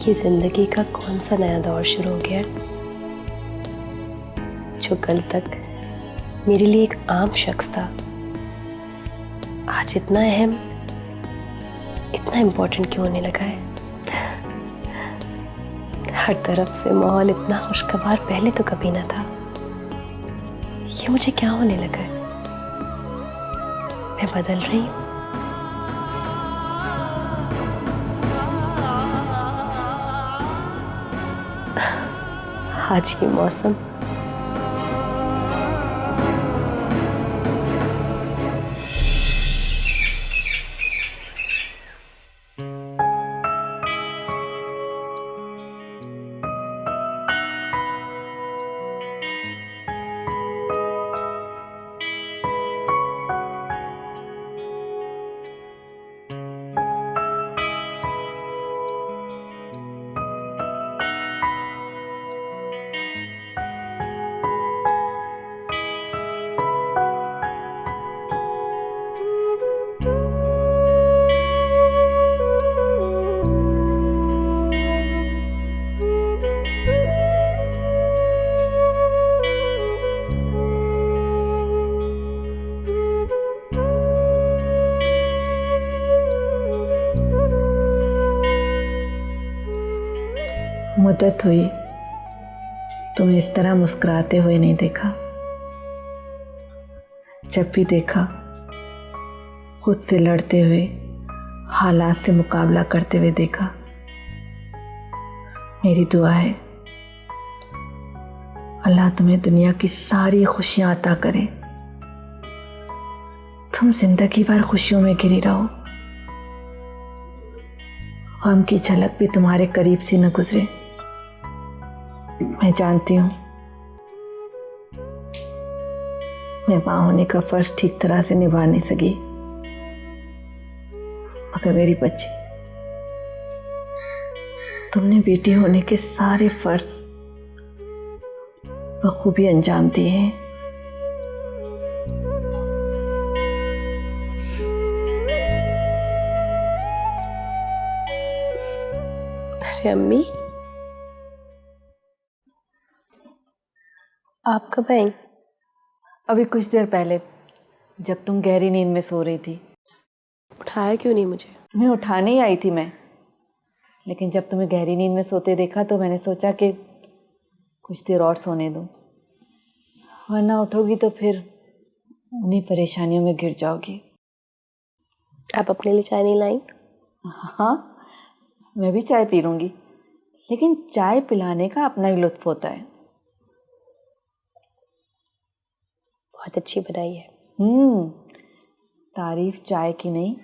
ये जिंदगी का कौन सा नया दौर शुरू हो गया है, जो कल तक मेरे लिए एक आम शख्स था, आज इतना अहम, इतना इम्पोर्टेंट क्यों होने लगा है। हर तरफ से माहौल इतना खुशगवार पहले तो कभी ना था। ये मुझे क्या होने लगा है? मैं बदल रही हूँ। आज ये मौसम मुद्दत हुई तुम्हें इस तरह मुस्कुराते हुए नहीं देखा। जब भी देखा खुद से लड़ते हुए, हालात से मुकाबला करते हुए देखा। मेरी दुआ है अल्लाह तुम्हें दुनिया की सारी खुशियां अता करे, तुम जिंदगी भर खुशियों में घिरी रहो, गम की झलक भी तुम्हारे करीब से न गुजरे। मैं जानती हूँ मैं माँ होने का फर्ज ठीक तरह से निभा नहीं सकी, मगर मेरी बच्ची, तुमने बेटी होने के सारे फर्ज बखूबी अंजाम दिए हैं। अरे अम्मी, आप कब आई? अभी कुछ देर पहले, जब तुम गहरी नींद में सो रही थी। उठाया क्यों नहीं मुझे? तुम्हें उठाने ही आई थी मैं, लेकिन जब तुम्हें गहरी नींद में सोते देखा तो मैंने सोचा कि कुछ देर और सोने दो, वरना उठोगी तो फिर उन्हीं परेशानियों में गिर जाओगी। आप अपने लिए चाय नहीं लाई? हाँ, मैं भी चाय पी लूँगी, लेकिन चाय पिलाने का अपना ही लुत्फ होता है। बहुत अच्छी बनाई है। तारीफ चाय की नहीं,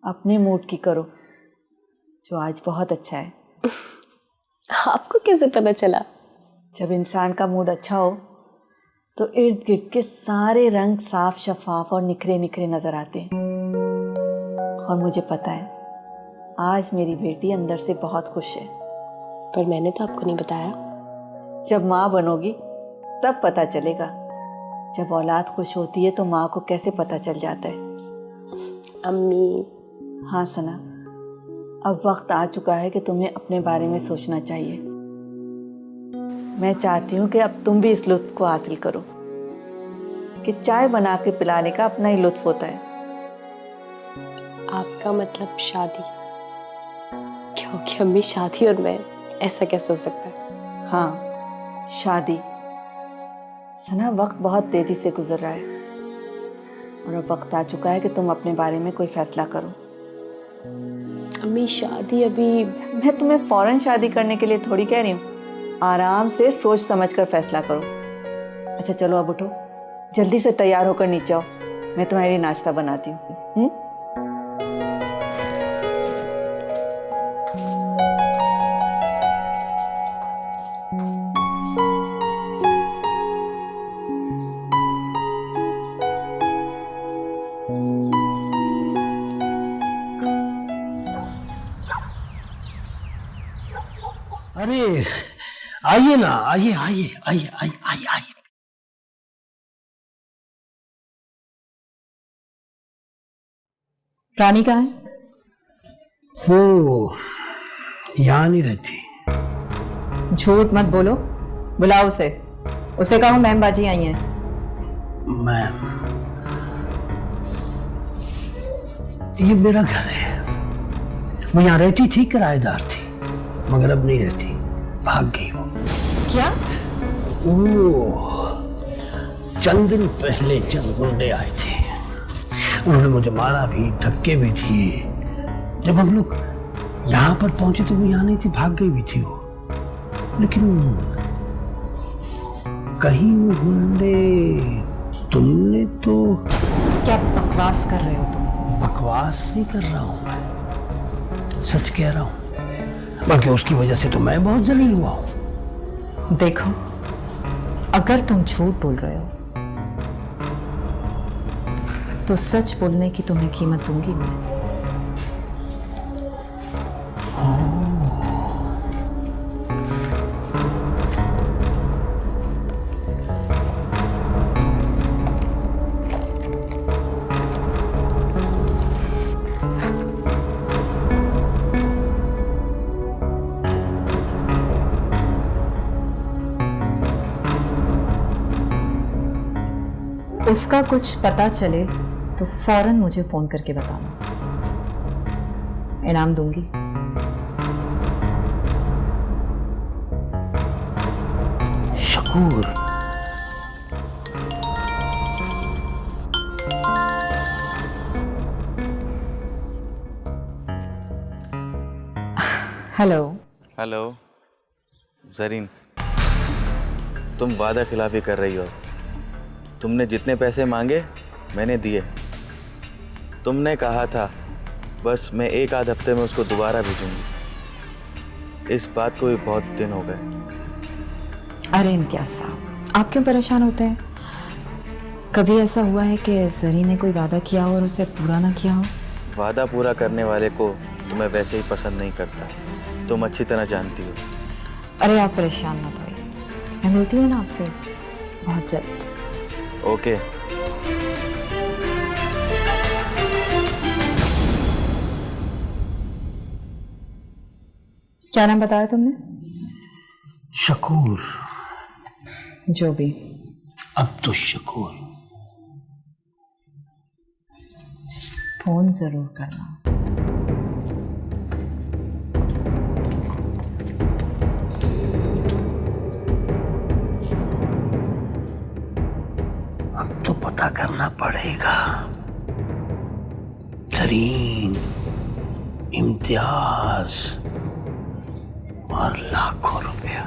अपने मूड की करो, जो आज बहुत अच्छा है। आपको कैसे पता चला? जब इंसान का मूड अच्छा हो तो इर्द गिर्द के सारे रंग साफ शफाफ और निखरे निखरे नजर आते हैं। और मुझे पता है आज मेरी बेटी अंदर से बहुत खुश है। पर मैंने तो आपको नहीं बताया। जब माँ बनोगी तब पता चलेगा। जब औलाद खुश होती है तो माँ को कैसे पता चल जाता है। अम्मी। हाँ सना, अब वक्त आ चुका है कि तुम्हें अपने बारे में सोचना चाहिए। मैं चाहती हूँ कि अब तुम भी इस लुत्फ को हासिल करो कि चाय बना के पिलाने का अपना ही लुत्फ होता है। आपका मतलब शादी? क्योंकि अम्मी शादी और मैं, ऐसा कैसे हो सकता है? हाँ, शादी। सना, वक्त बहुत तेजी से गुजर रहा है और अब वक्त आ चुका है कि तुम अपने बारे में कोई फैसला करो। अम्मी शादी अभी? मैं तुम्हें फौरन शादी करने के लिए थोड़ी कह रही हूँ, आराम से सोच समझ कर फैसला करो। अच्छा चलो अब उठो, जल्दी से तैयार होकर नीचे आओ, मैं तुम्हारे लिए नाश्ता बनाती हूँ। अरे आइए ना, आइए आइए आइए आइए आइए आइए। रानी कहाँ है? वो यहाँ नहीं रहती। झूठ मत बोलो, बुलाओ उसे। उसे कहो मैम बाजी आई हैं। मैम, ये मेरा घर है। वो यहाँ रहती थी, किराएदार थी, मगर अब नहीं रहती, भाग गई वो। क्या? ओह, चंद दिन पहले चंद गुंडे आए थे। उन्होंने मुझे मारा भी, धक्के भी दिए। जब हम लोग यहाँ पर पहुंचे तो वो यहाँ नहीं थी, भाग गई भी थी वो। लेकिन कहीं वो गुंडे, तुमने तो। क्या बकवास कर रहे हो तुम? बकवास नहीं कर रहा हूं मैं, सच कह रहा हूं। बल्कि उसकी वजह से तो मैं बहुत जलील हुआ हूं। देखो, अगर तुम झूठ बोल रहे हो तो सच बोलने की तुम्हें कीमत दूंगी मैं। उसका कुछ पता चले तो फौरन मुझे फोन करके बताना, इनाम दूंगी। शकूर, हेलो। हेलो जरीन, तुम वादा खिलाफी कर रही हो। तुमने जितने पैसे मांगे मैंने दिए। तुमने कहा था बस मैं एक आध हफ्ते में उसको दोबारा भेजूंगी। इस बात को भी बहुत दिन हो गए। अरे इम्तियाज साहब, आप क्यों परेशान होते हैं? कभी ऐसा हुआ है कि जरीन ने कोई वादा किया हो और उसे पूरा ना किया हो? वादा पूरा करने वाले को तो मैं वैसे ही पसंद नहीं करता, तुम अच्छी तरह जानती हो। अरे आप परेशान मत होइए, मैं मिलती हूँ ना आपसे बहुत जल्द। ओके। क्या नाम बताया तुमने? शकूर। जो भी। अब तो शकूर। फोन जरूर करना। अब तो पता करना पड़ेगा। जरीन, इम्तियाज और लाखों रुपया।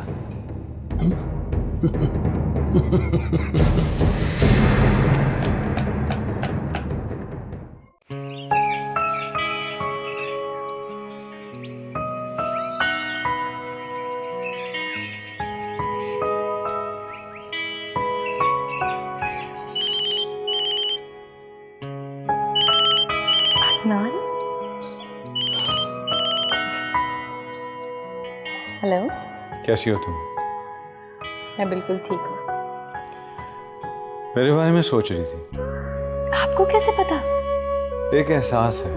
अदनान, हेलो। कैसी हो तुम? मैं बिल्कुल ठीक हूँ। मेरे बारे में सोच रही थी। आपको कैसे पता? एक एहसास है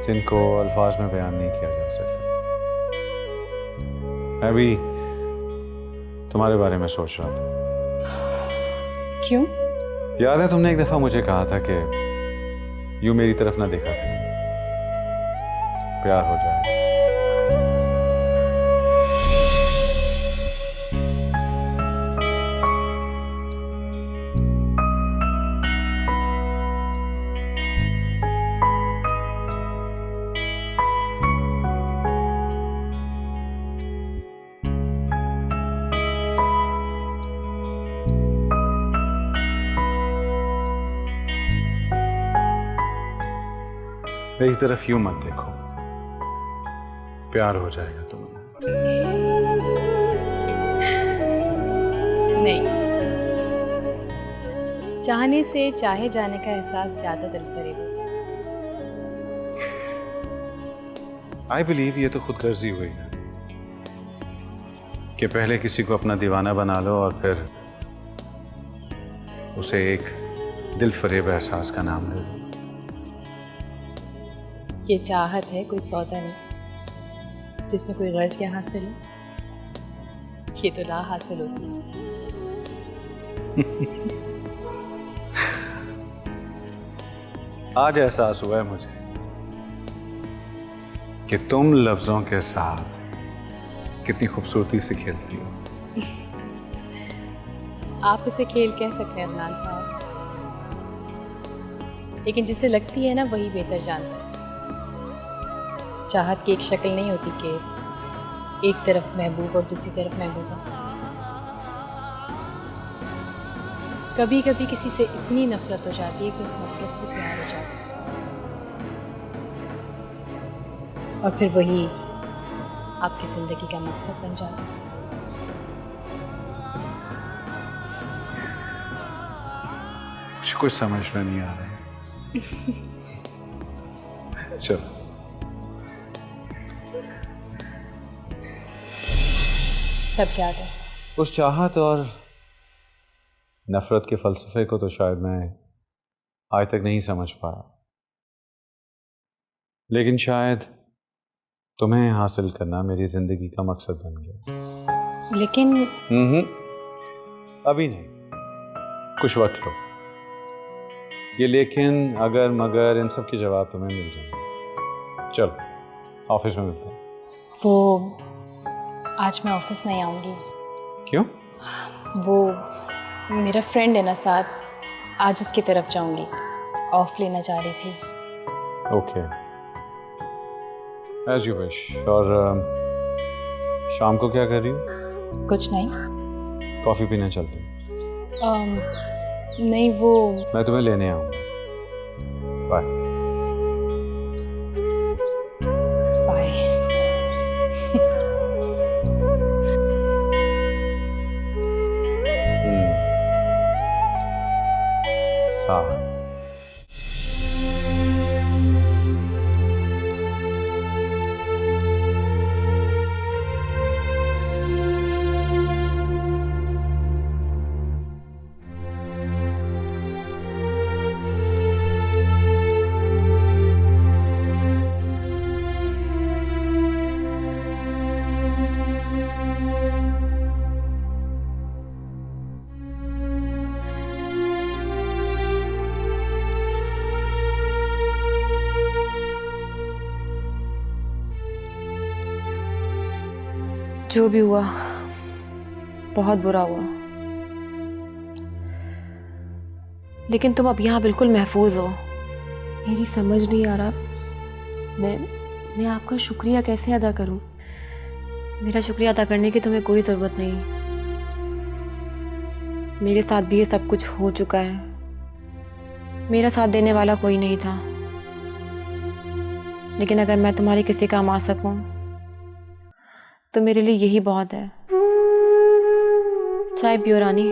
जिनको अल्फाज में बयान नहीं किया जा सकता। मैं भी तुम्हारे बारे में सोच रहा था। क्यों? याद है तुमने एक दफा मुझे कहा था कि यूं मेरी तरफ ना देखा करो, प्यार हो जाए। मेरी तरफ यूं मत देखो, प्यार हो जाएगा तुम्हें। नहीं, चाहने से चाहे जाने का एहसास ज्यादा दिल करीब होता है। आई बिलीव ये तो खुदगर्जी हुई है कि पहले किसी को अपना दीवाना बना लो और फिर उसे एक दिल फरेब एहसास का नाम दे दो। ये चाहत है, कोई सौदा नहीं। जिसमें कोई गर्ज क्या हासिल हो, ये तो ला हासिल होती है। आज एहसास हुआ है मुझे कि तुम लफ्जों के साथ कितनी खूबसूरती से खेलती हो। आप इसे खेल कह सकते हैं अदनान साहब, लेकिन जिसे लगती है ना वही बेहतर जानता है। चाहत की एक शक्ल नहीं होती कि एक तरफ महबूब और दूसरी तरफ महबूबा। कभी कभी किसी से इतनी नफरत हो जाती है कि उस नफरत से प्यार हो जाता है, और फिर वही आपकी ज़िंदगी का मकसद बन जाता है। मुझे कुछ समझ में नहीं आ रहा है। चलो, सब याद है। उस चाहत और नफरत के फलसफे को तो शायद मैं आज तक नहीं समझ पाया, लेकिन शायद तुम्हें हासिल करना मेरी जिंदगी का मकसद बन गया। लेकिन अभी नहीं, कुछ वक्त लो। ये लेकिन, अगर, मगर, इन सब के जवाब तुम्हें मिल जाएंगे। चलो, ऑफिस में मिलते हैं। वो आज मैं ऑफिस नहीं आऊँगी। क्यों? वो मेरा फ्रेंड है ना साथ, आज उसकी तरफ जाऊँगी, ऑफ लेना चाह रही थी। Okay, as you wish. और शाम को क्या कर रही हो? कुछ नहीं। कॉफ़ी पीने चलते हैं। नहीं, वो मैं तुम्हें लेने आऊँगा। बाय। बाय। साथ। जो भी हुआ बहुत बुरा हुआ, लेकिन तुम अब यहाँ बिल्कुल महफूज हो। मेरी समझ नहीं आ रहा मैं आपका शुक्रिया कैसे अदा करूं। मेरा शुक्रिया अदा करने की तुम्हें कोई ज़रूरत नहीं। मेरे साथ भी ये सब कुछ हो चुका है। मेरा साथ देने वाला कोई नहीं था, लेकिन अगर मैं तुम्हारे किसी काम आ सकूं तो मेरे लिए यही बहुत है। चाय पियो रानी।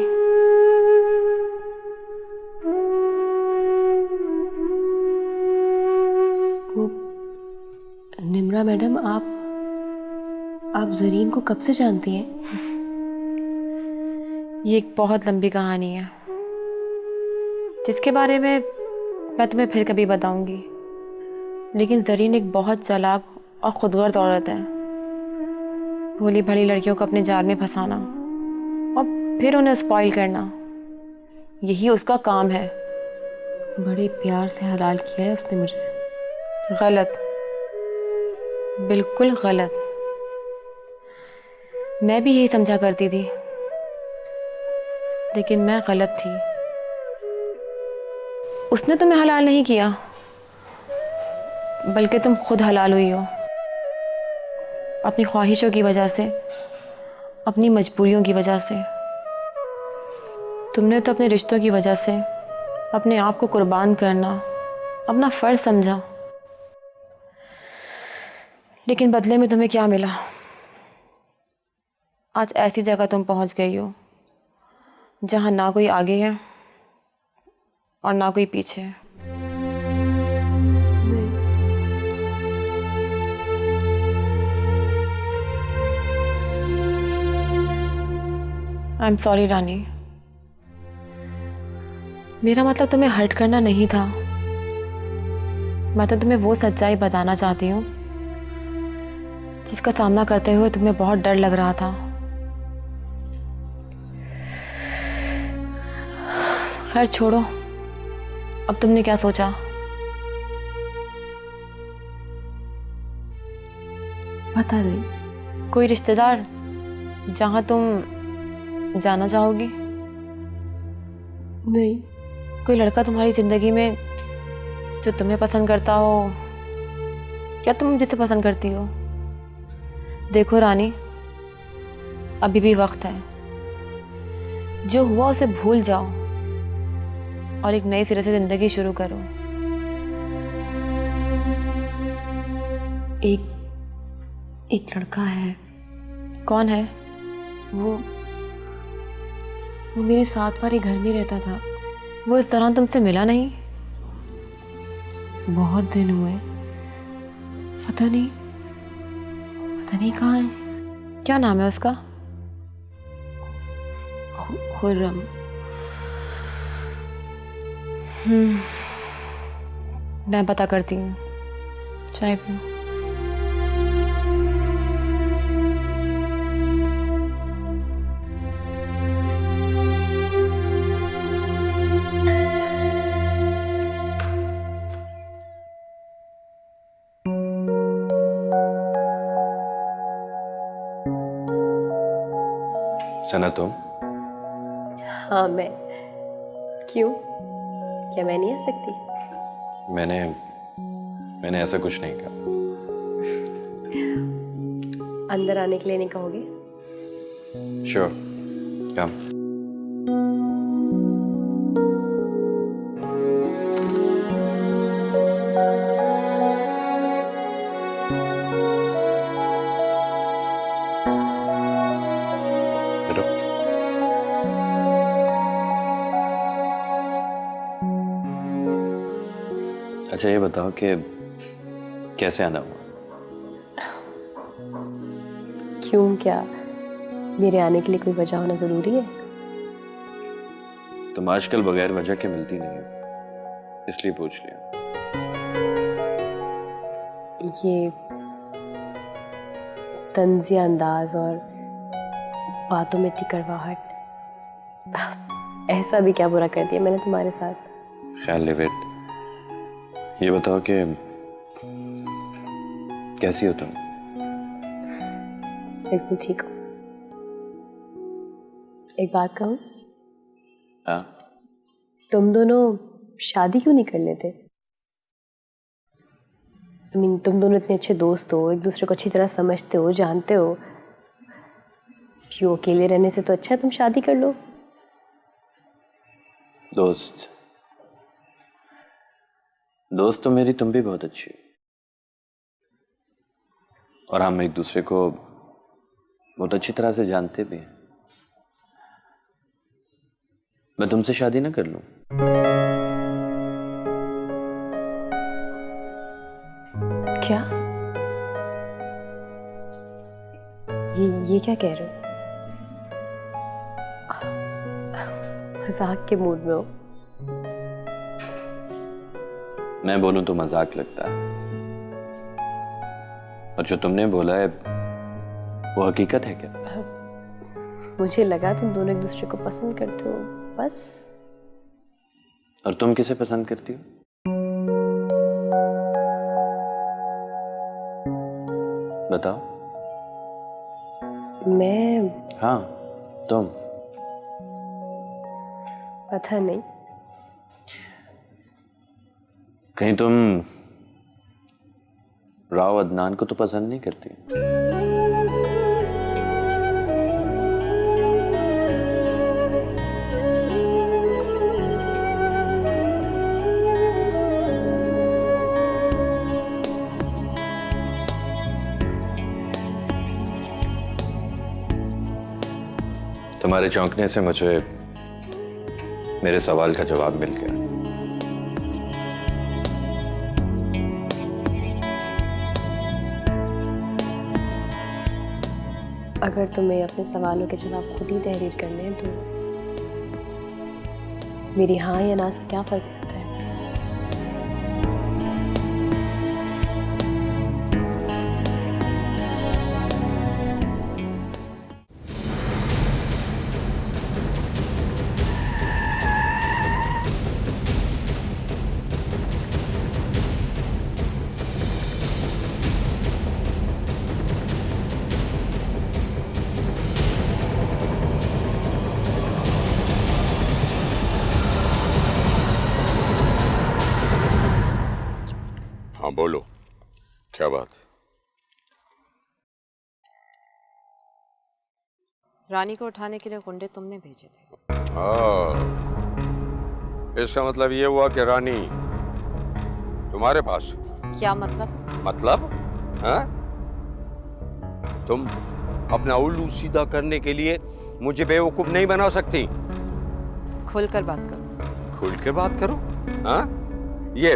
वो निम्रा मैडम, आप जरीन को कब से जानती हैं? ये एक बहुत लंबी कहानी है जिसके बारे में मैं तुम्हें फिर कभी बताऊंगी। लेकिन जरीन एक बहुत चालाक और खुदगर्ज औरत है। भोली भाली लड़कियों को अपने जाल में फंसाना और फिर उन्हें स्पॉइल करना, यही उसका काम है। बड़े प्यार से हलाल किया है उसने मुझे। गलत, बिल्कुल गलत। मैं भी यही समझा करती थी, लेकिन मैं गलत थी। उसने तुम्हें हलाल नहीं किया, बल्कि तुम खुद हलाल हुई हो। अपनी ख्वाहिशों की वजह से, अपनी मजबूरियों की वजह से। तुमने तो अपने रिश्तों की वजह से अपने आप को कुर्बान करना अपना फ़र्ज समझा, लेकिन बदले में तुम्हें क्या मिला? आज ऐसी जगह तुम पहुंच गई हो जहां ना कोई आगे है और ना कोई पीछे है। आई एम सॉरी रानी। मेरा मतलब तुम्हें हर्ट करना नहीं था। मैं तो तुम्हें वो सच्चाई बताना चाहती हूँ जिसका सामना करते हुए तुम्हें बहुत डर लग रहा था। खैर छोड़ो, अब तुमने क्या सोचा? पता नहीं। कोई रिश्तेदार जहां तुम जाना चाहोगी? नहीं। कोई लड़का तुम्हारी जिंदगी में जो तुम्हें पसंद करता हो, क्या तुम जिसे पसंद करती हो? देखो रानी, अभी भी वक्त है। जो हुआ उसे भूल जाओ और एक नए सिरे से जिंदगी शुरू करो। एक लड़का है। कौन है? वो मेरे साथ वाले घर में रहता था। वो इस दौरान तुमसे मिला नहीं? बहुत दिन हुए, पता नहीं कहाँ है। क्या नाम है उसका? खुर्रम। मैं पता करती हूँ, चाय पियो। सना तुम? हाँ मैं। क्यों, क्या मैं नहीं आ सकती? मैंने ऐसा कुछ नहीं कहा। अंदर आने के लिए नहीं कहोगे? श्योर, कम। अच्छा ये बताओ कि कैसे आना हुआ? क्यों, क्या मेरे आने के लिए कोई वजह होना जरूरी है? तुम आजकल बगैर वजह के मिलती नहीं हो, इसलिए पूछ लिया। ये तंज़िया अंदाज और बातों में इतनी कड़वाहट, ऐसा भी क्या बुरा कर दिया मैंने तुम्हारे साथ? ख्याल ले बेट, ये बताओ कि कैसी हो तुम? बिल्कुल ठीक हो। एक बात कहूँ? हाँ? तुम दोनों शादी क्यों नहीं कर लेते? तुम दोनों इतने अच्छे दोस्त हो, एक दूसरे को अच्छी तरह समझते हो, जानते हो। क्यों अकेले रहने से तो अच्छा है तुम शादी कर लो। दोस्त तो मेरी तुम भी बहुत अच्छी हो, और हम एक दूसरे को बहुत अच्छी तरह से जानते भी हैं। मैं तुमसे शादी ना कर लूं? क्या? ये क्या कह रहे हो? मजाक के मूड में हो? मैं बोलूं तो मजाक लगता है, और जो तुमने बोला है वो हकीकत है क्या? मुझे लगा तुम दोनों एक दूसरे को पसंद करते हो, बस। और तुम किसे पसंद करती हो? बताओ। मैं? हाँ तुम। पता नहीं। कहीं तुम राव अदनान को तो पसंद नहीं करती? तुम्हारे चौंकने से मुझे मेरे सवाल का जवाब मिल गया। अगर तुम्हें अपने सवालों के जवाब खुद ही तहरीर करने हैं तो मेरी हाँ या ना से क्या फर्क पड़ता है? बोलो, क्या बात? रानी को उठाने के लिए गुंडे तुमने भेजे थे। इसका मतलब ये हुआ कि रानी तुम्हारे पास? क्या मतलब? मतलब? हाँ? तुम अपना उल्लू सीधा करने के लिए मुझे बेवकूफ नहीं बना सकती। खुलकर बात करो। खुल के बात करो? हाँ? ये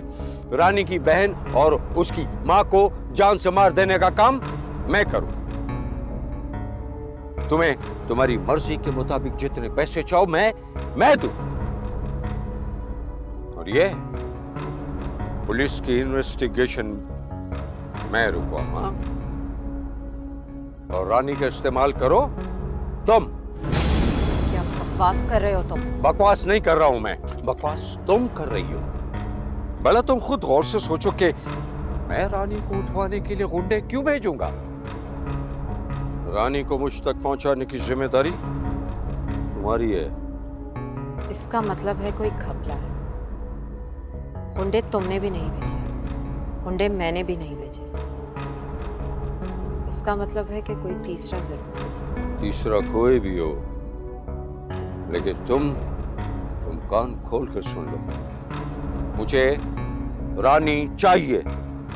रानी की बहन और उसकी माँ को जान से मार देने का काम मैं करूं। तुम्हें तुम्हारी मर्जी के मुताबिक जितने पैसे चाहो मैं दूं। और ये पुलिस की इन्वेस्टिगेशन मैं रुकवाऊंगा और रानी का इस्तेमाल करो तुम। क्या बकवास कर रहे हो तुम? बकवास नहीं कर रहा हूं मैं, बकवास तुम कर रही हो। भला तुम खुद गौर से सोचो कि मैं रानी को उठवाने के लिए गुंडे क्यों भेजूंगा? रानी को मुझ तक पहुंचाने की जिम्मेदारी तुम्हारी है। इसका मतलब है कोई घपला है। गुंडे तुमने भी नहीं भेजे, गुंडे मैंने भी नहीं भेजे। इसका मतलब है कि कोई तीसरा जरूर। तीसरा कोई भी हो, लेकिन तुम कान खोल कर सुन लो, मुझे रानी चाहिए।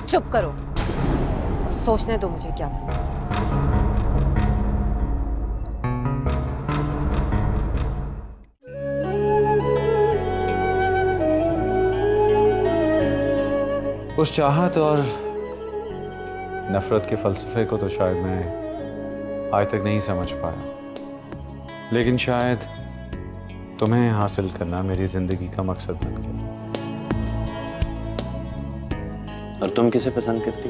चुप करो, सोचने दो मुझे क्या करना। उस चाहत और नफरत के फलसफे को तो शायद मैं आज तक नहीं समझ पाया, लेकिन शायद तुम्हें हासिल करना मेरी जिंदगी का मकसद बन गया। और तुम किसे पसंद करती?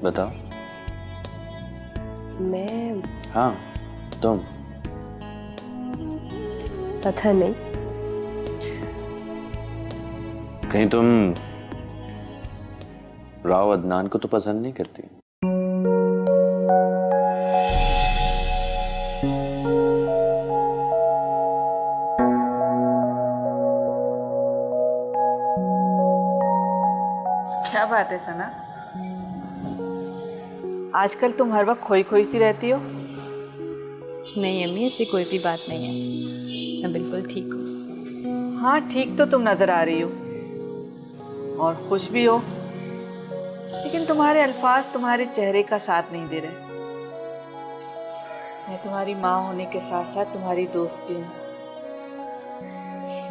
बताओ। मैं? हाँ, तुम। पता नहीं। कहीं तुम राव अदनान को तो पसंद नहीं करती? क्या बात है सना, आजकल तुम हर वक्त खोई खोई सी रहती हो। नहीं अम्मी, ऐसी कोई भी बात नहीं है, मैं बिल्कुल ठीक हूँ। हाँ, ठीक तो तुम नजर आ रही हो और खुश भी हो, लेकिन तुम्हारे अल्फाज तुम्हारे चेहरे का साथ नहीं दे रहे। मैं तुम्हारी माँ होने के साथ साथ तुम्हारी दोस्त भी हूँ।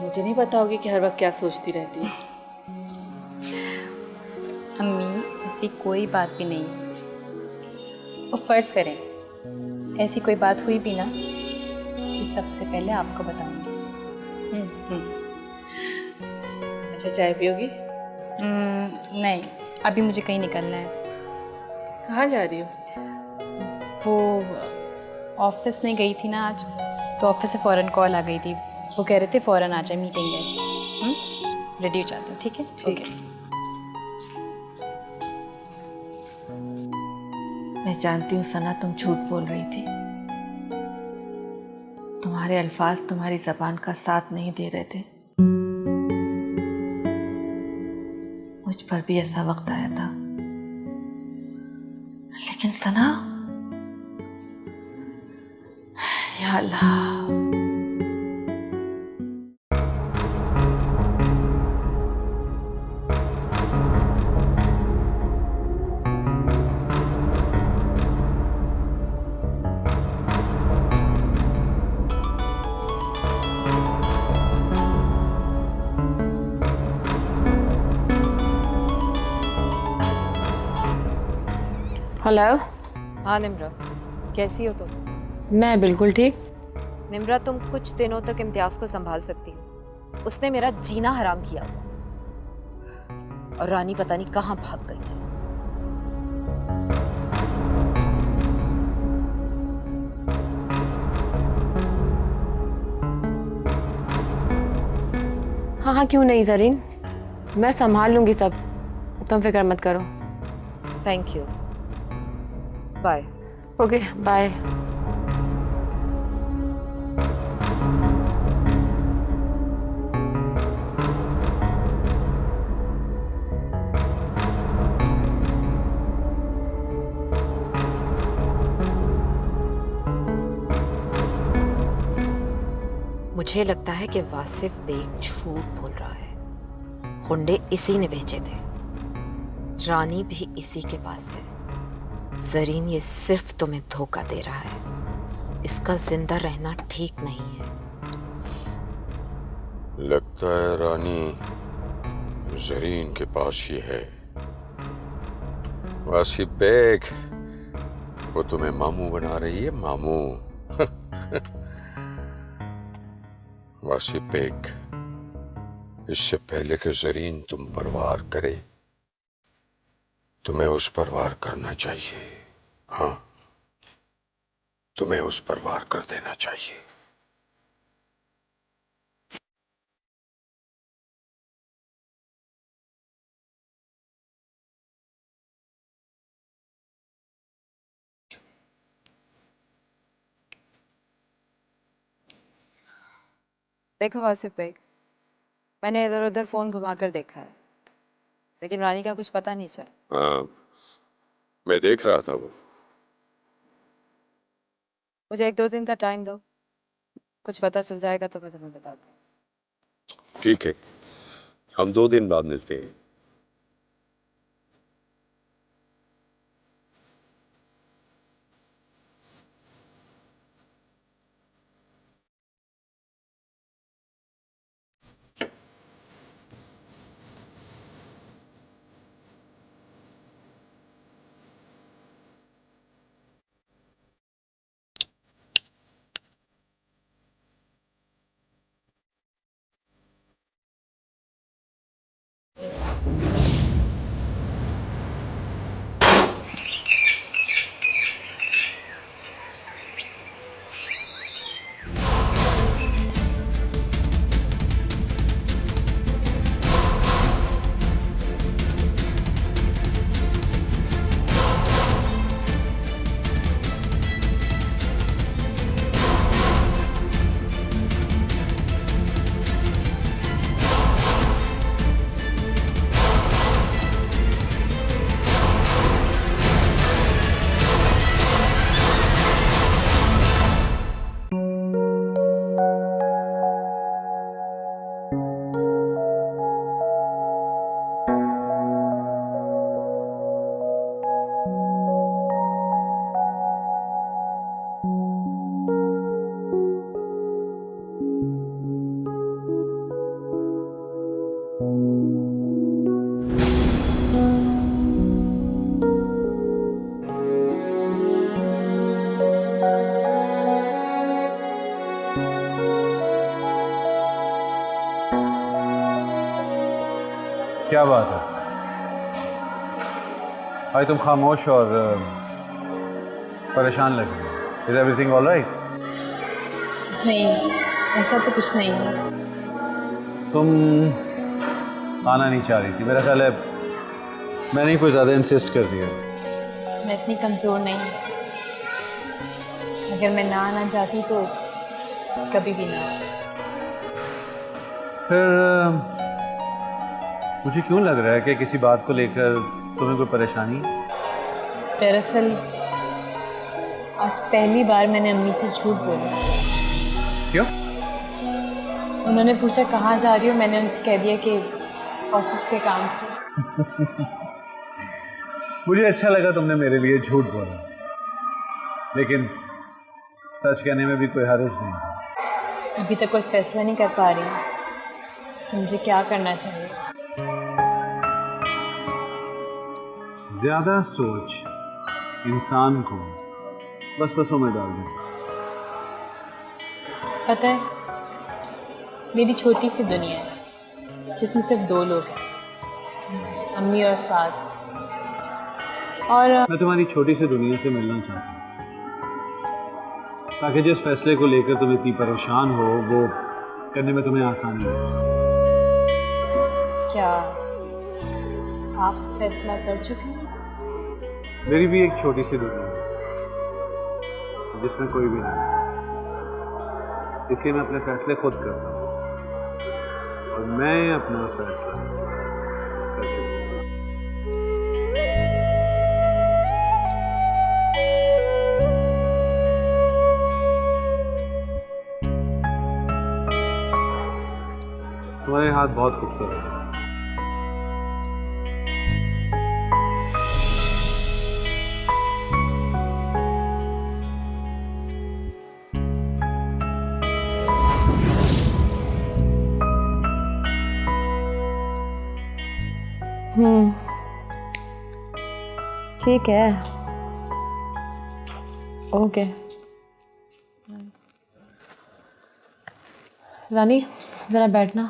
मुझे नहीं पता होगी कि हर वक्त क्या सोचती रहती हो। अम्मी ऐसी कोई बात भी नहीं है। और फ़र्ज़ करें ऐसी कोई बात हुई भी ना, ये सबसे पहले आपको बताऊंगी। अच्छा, चाय पियोगी? नहीं, अभी मुझे कहीं निकलना है। कहाँ जा रही हो? वो ऑफिस नहीं गई थी ना आज, तो ऑफिस से फ़ौरन कॉल आ गई थी। वो कह रहे थे फ़ौरन आ जाए, मीटिंग है। रेडी हो जाते हैं, ठीक है? ठीक है। मैं जानती हूँ सना, तुम झूठ बोल रही थी। तुम्हारे अल्फाज तुम्हारी ज़बान का साथ नहीं दे रहे थे। मुझ पर भी ऐसा वक्त आया था, लेकिन सना, या अल्लाह, हेलो। हाँ निम्रा, कैसी हो तुम? मैं बिल्कुल ठीक। निम्रा, तुम कुछ दिनों तक इम्तियाज को संभाल सकती हो। उसने मेरा जीना हराम किया हुआ, और रानी पता नहीं कहाँ भाग गई है। हाँ हाँ, क्यों नहीं ज़रीन, मैं संभाल लूँगी सब, तुम फिक्र मत करो। Thank you, bye. Okay, bye. मुझे लगता है कि वासिफ बेग झूठ बोल रहा है। गुंडे इसी ने भेजे थे, रानी भी इसी के पास है। जरीन ये सिर्फ तुम्हें धोखा दे रहा है, इसका जिंदा रहना ठीक नहीं है। लगता है रानी जरीन के पास ही है। वासिफ बेग वो तुम्हें मामू बना रही है, मामू। वासिफ बेग, इससे पहले कि जरीन तुम पर वार करे, तुम्हें उस पर वार करना चाहिए। हाँ, तुम्हें उस पर वार कर देना चाहिए। देखो वासिफ बेग, मैंने इधर उधर फोन घुमाकर देखा है, लेकिन रानी का कुछ पता नहीं चला। हाँ, मैं देख रहा था वो। मुझे 1-2 दिन का टाइम दो, कुछ पता चल जाएगा तो मैं तुम्हें बताती हूँ। ठीक है, हम 2 दिन बाद मिलते हैं। क्या बात है भाई, तुम खामोश और परेशान लग रही हो। Is everything all right? नहीं, ऐसा तो कुछ नहीं है। तुम आना नहीं चाह रही थी, मेरा ख्याल है मैंने ही कुछ ज़्यादा इंसिस्ट कर दिया। मैं इतनी कमज़ोर नहीं, अगर मैं ना आना चाहती तो कभी भी ना। फिर मुझे क्यों लग रहा है कि किसी बात को लेकर तुम्हें कोई परेशानी? दरअसल आज पहली बार मैंने अम्मी से झूठ बोला। क्यों? उन्होंने पूछा कहाँ जा रही हो, मैंने उनसे कह दिया कि ऑफिस के काम से। मुझे अच्छा लगा तुमने मेरे लिए झूठ बोला, लेकिन सच कहने में भी कोई हर्ज नहीं। अभी तक कोई फैसला नहीं कर पा रही तो मुझे क्या करना चाहिए? ज्यादा सोच इंसान को वसवसों में डाल दे। पता है, मेरी छोटी सी दुनिया है जिसमें सिर्फ 2 लोग हैं, अम्मी और साथ। और मैं तुम्हारी छोटी सी दुनिया से मिलना चाहता हूँ, ताकि जिस फैसले को लेकर तुम इतनी परेशान हो वो करने में तुम्हें आसानी हो। क्या आप फैसला कर चुके हैं? मेरी भी एक छोटी सी दुनिया है जिसमें कोई भी नहीं, इसलिए मैं अपने फैसले खुद करता हूँ और मैं अपना फैसला करता हूँ। तुम्हारे हाथ बहुत खूबसूरत है। ठीक है, ओके। रानी ज़रा बैठना,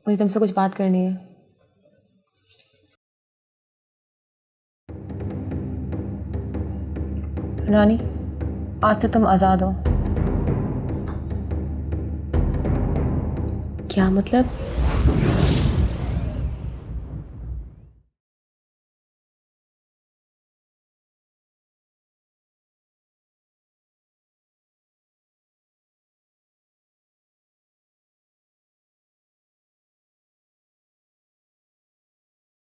मुझे तुमसे कुछ बात करनी है। रानी, आज से तुम आज़ाद हो। क्या मतलब?